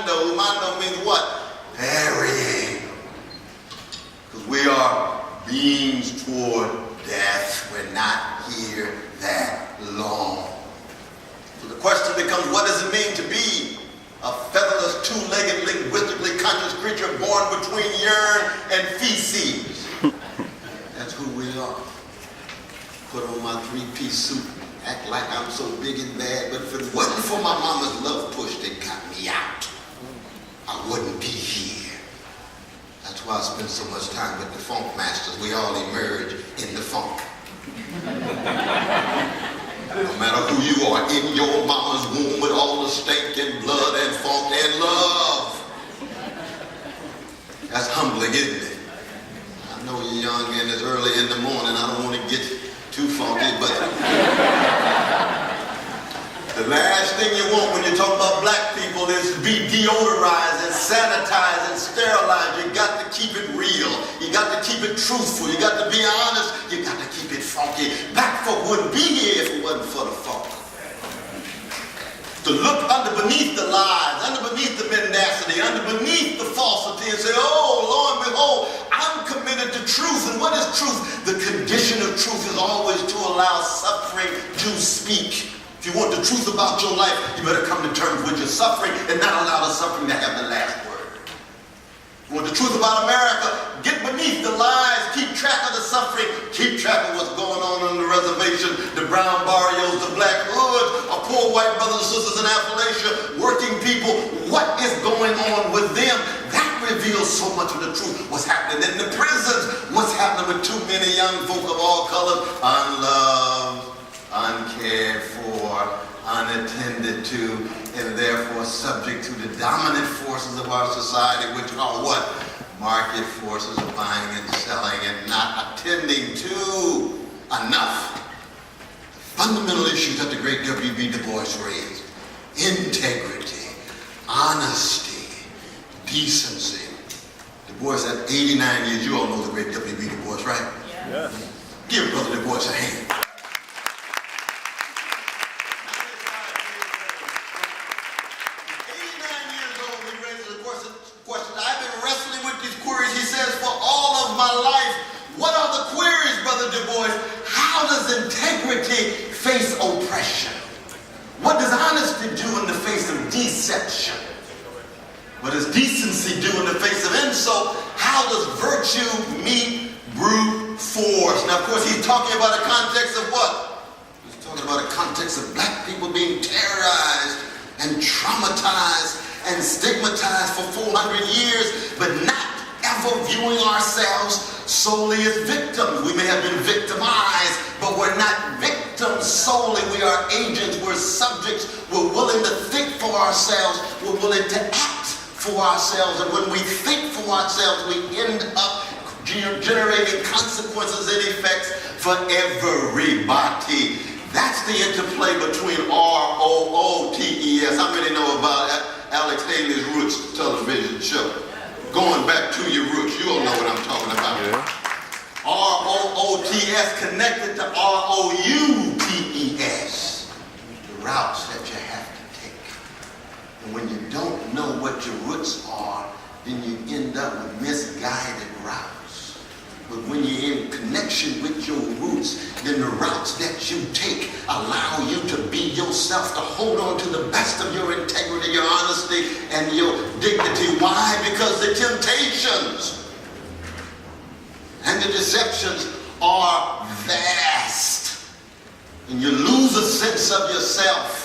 Umando. Umando means what? Burying. Because we are beings toward death. We're not here that long. So the question becomes, what does it mean to be a featherless, two-legged, linguistically conscious creature born between urine and feces? That's who we are. Put on my three-piece suit, act like I'm so big and bad, but if it wasn't for my mama's love push that got me out, I wouldn't be here. That's why I spend so much time with the funk masters. We all emerge in the funk. No matter who you are, in your mama's womb with all the stink and blood and funk and love. That's humbling, isn't it? I know you're young and it's early in the morning. I don't want to get too funky, but the last thing you want when you talk about black people is to be deodorized and sanitized and sterilized. You got to keep it real. You got to keep it truthful. You got to be honest. You got to keep it funky. Black folk wouldn't be here if it wasn't for the funk. To look beneath the lies, beneath the mendacity, beneath the falsity and say, oh, lo and behold, I'm committed to truth. And what is truth? The condition of truth is always to allow suffering to speak. If you want the truth about your life, you better come to terms with your suffering and not allow the suffering to have the last word. If you want the truth about America, get beneath the lies, keep track of the suffering, keep track of what's going on the reservation, the brown barrios, the black hoods, our poor white brothers and sisters in Appalachia, working people, what is going on with them? That reveals so much of the truth. What's happening in the prisons, what's happening with too many young folk of all colors, unloved, uncared for, unattended to, and therefore subject to the dominant forces of our society, which are what? Market forces of buying and selling and not attending to enough. Fundamental issues that the great W.B. Du Bois raised: integrity, honesty, decency. Du Bois at 89 years, you all know the great W.B. Du Bois, right? Yeah. Give Brother Du Bois a hand. 89 years old, he raises a question. I've been wrestling with these queries. He says, for all of my life, what are the queries, Brother Du Bois? How does integrity face oppression? What does honesty do in the face of deception? What does decency do in the face of insult? How does virtue meet brute force? Now, of course, he's talking about a context of what? He's talking about a context of black people being terrorized and traumatized and stigmatized for 400 years, but not ever viewing ourselves solely as victims. We may have been victimized, but we're not victims solely. We are agents, we're subjects, we're willing to think for ourselves, we're willing to act for ourselves, and when we think for ourselves, we end up generating consequences and effects for everybody. That's the interplay between R-O-O-T-E-S. How many know about Alex Haley's Roots television show? Going back to your roots, you all know what I'm talking about. Yeah. R-O-O-T-S connected to R-O-U-T-E-S. The routes that you have to take. And when you don't know what your roots are, then you end up with misguided routes. But when you're in connection with your roots, then the routes that you take allow you to be yourself, to hold on to the best of your integrity, your honesty, and your dignity. Why? Because the temptations and the deceptions are vast. And you lose a sense of yourself.